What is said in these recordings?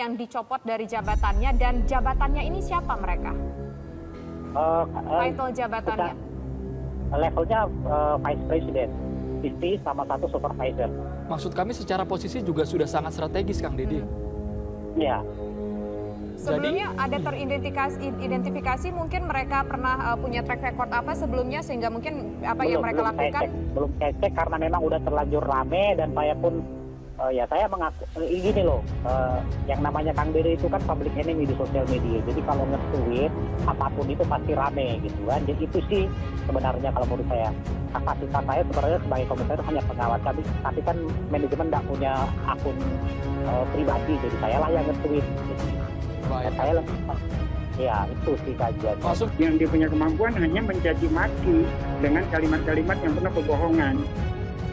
yang dicopot dari jabatannya, dan jabatannya ini siapa mereka? Title jabatannya? Levelnya Vice President, VP sama satu supervisor. Maksud kami secara posisi juga sudah sangat strategis, Kang Deddy. Ya. Sebelumnya ada teridentifikasi mungkin mereka pernah punya track record apa sebelumnya sehingga mungkin apa yang mereka lakukan? Belum saya cek karena memang udah terlanjur rame dan saya pun saya mengaku gini loh, yang namanya Kang Deddy itu kan public enemy di sosial media. Jadi kalau nge-tweet apapun itu pasti rame gitu kan. Jadi itu sih sebenarnya kalau menurut saya, kapasitas saya sebenarnya sebagai komisaris hanya pengawas, tapi kan manajemen nggak punya akun pribadi, jadi saya lah yang nge-tweet. Baik. Saya ya itu sih saja. Masuk. Yang dia punya kemampuan hanya mencaci maki dengan kalimat-kalimat yang penuh kebohongan.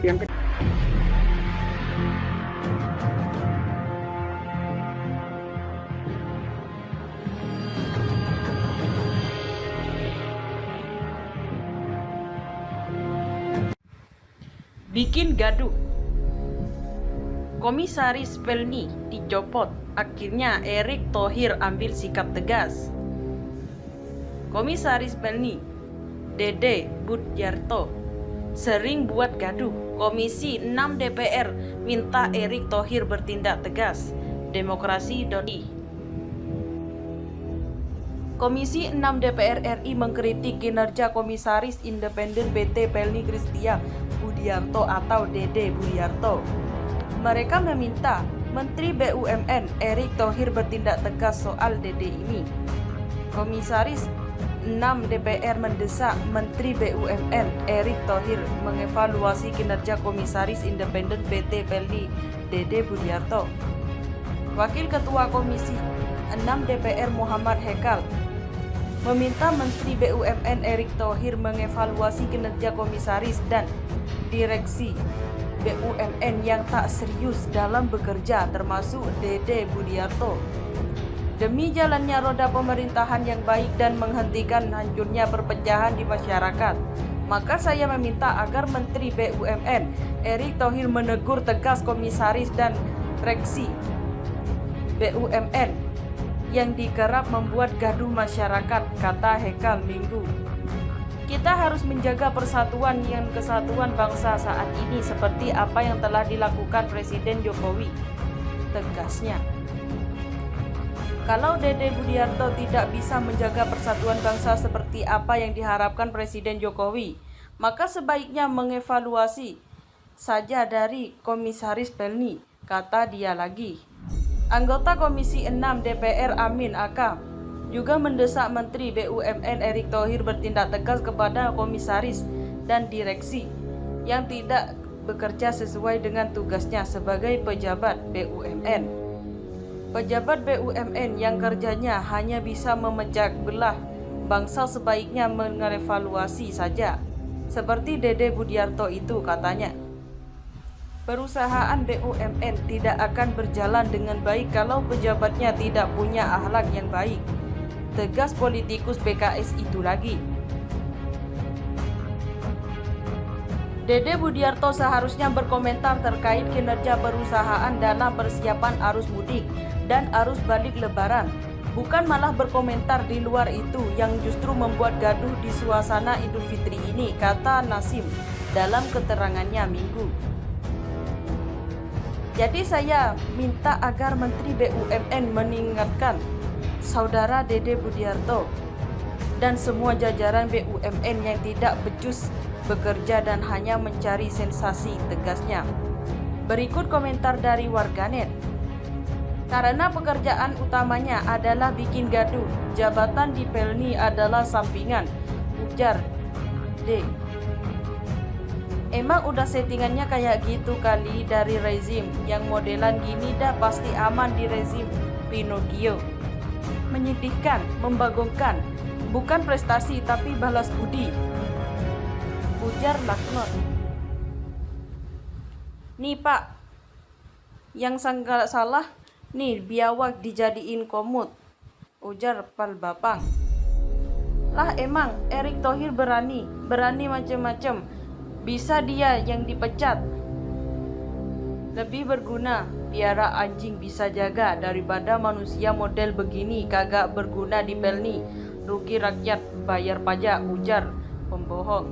Yang bikin gaduh. Komisaris Pelni dicopot, akhirnya Erick Thohir ambil sikap tegas. Komisaris Pelni, Dede Budiarto, sering buat gaduh. Komisi 6 DPR minta Erick Thohir bertindak tegas. Demokrasi.i. Komisi 6 DPR RI mengkritik kinerja Komisaris Independen PT Pelni Christian Budiarto atau Dede Budiarto. Mereka meminta Menteri BUMN Erick Thohir bertindak tegas soal Dede ini. Komisaris 6 DPR mendesak Menteri BUMN Erick Thohir mengevaluasi kinerja Komisaris Independen PT Pelni Dede Budiarto. Wakil Ketua Komisi 6 DPR Muhammad Hekal meminta Menteri BUMN Erick Thohir mengevaluasi kinerja komisaris dan direksi BUMN yang tak serius dalam bekerja, termasuk Dede Budiarto. Demi jalannya roda pemerintahan yang baik dan menghentikan hancurnya perpecahan di masyarakat, maka saya meminta agar Menteri BUMN Erick Thohir menegur tegas komisaris dan direksi BUMN yang dikerap membuat gaduh masyarakat, kata Hekal Minggu. Kita harus menjaga persatuan dan kesatuan bangsa saat ini seperti apa yang telah dilakukan Presiden Jokowi, tegasnya. Kalau Dede Budiarto tidak bisa menjaga persatuan bangsa seperti apa yang diharapkan Presiden Jokowi, maka sebaiknya mengevaluasi saja dari Komisaris Pelni, kata dia lagi. Anggota Komisi 6 DPR Amin Aka juga mendesak Menteri BUMN Erick Thohir bertindak tegas kepada komisaris dan direksi yang tidak bekerja sesuai dengan tugasnya sebagai pejabat BUMN. Pejabat BUMN yang kerjanya hanya bisa memecah belah bangsa sebaiknya mengevaluasi saja, seperti Dede Budiarto itu, katanya. Perusahaan BUMN tidak akan berjalan dengan baik kalau pejabatnya tidak punya akhlak yang baik, tegas politikus PKS itu lagi. Dede Budiarto seharusnya berkomentar terkait kinerja perusahaan dalam persiapan arus mudik dan arus balik lebaran, bukan malah berkomentar di luar itu yang justru membuat gaduh di suasana Idul Fitri ini, kata Nasim dalam keterangannya Minggu. Jadi saya minta agar Menteri BUMN mengingatkan Saudara Dede Budiarto dan semua jajaran BUMN yang tidak becus bekerja dan hanya mencari sensasi, tegasnya. Berikut komentar dari warganet. Karena pekerjaan utamanya adalah bikin gaduh, jabatan di Pelni adalah sampingan, ujar D. Emang udah settingannya kayak gitu kali dari rezim yang modelan gini dah pasti aman di rezim Pinocchio. Menyedihkan, membagongkan, bukan prestasi tapi balas budi, ujar Laknot. Nih Pak, yang salah nih biawak dijadiin komut, ujar Pal Bapang. Lah emang Erick Thohir berani macem-macem. Bisa dia yang dipecat. Lebih berguna piara anjing bisa jaga daripada manusia model begini kagak berguna di Pelni. Rugi rakyat bayar pajak, ujar pembohong.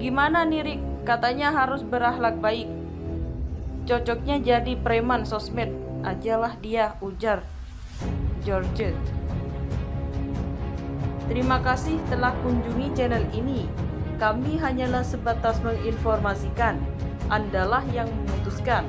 Gimana nih Rik? Katanya harus berakhlak baik. Cocoknya jadi preman sosmed ajalah dia, ujar George. Terima kasih telah kunjungi channel ini. Kami hanyalah sebatas menginformasikan. Andalah yang memutuskan.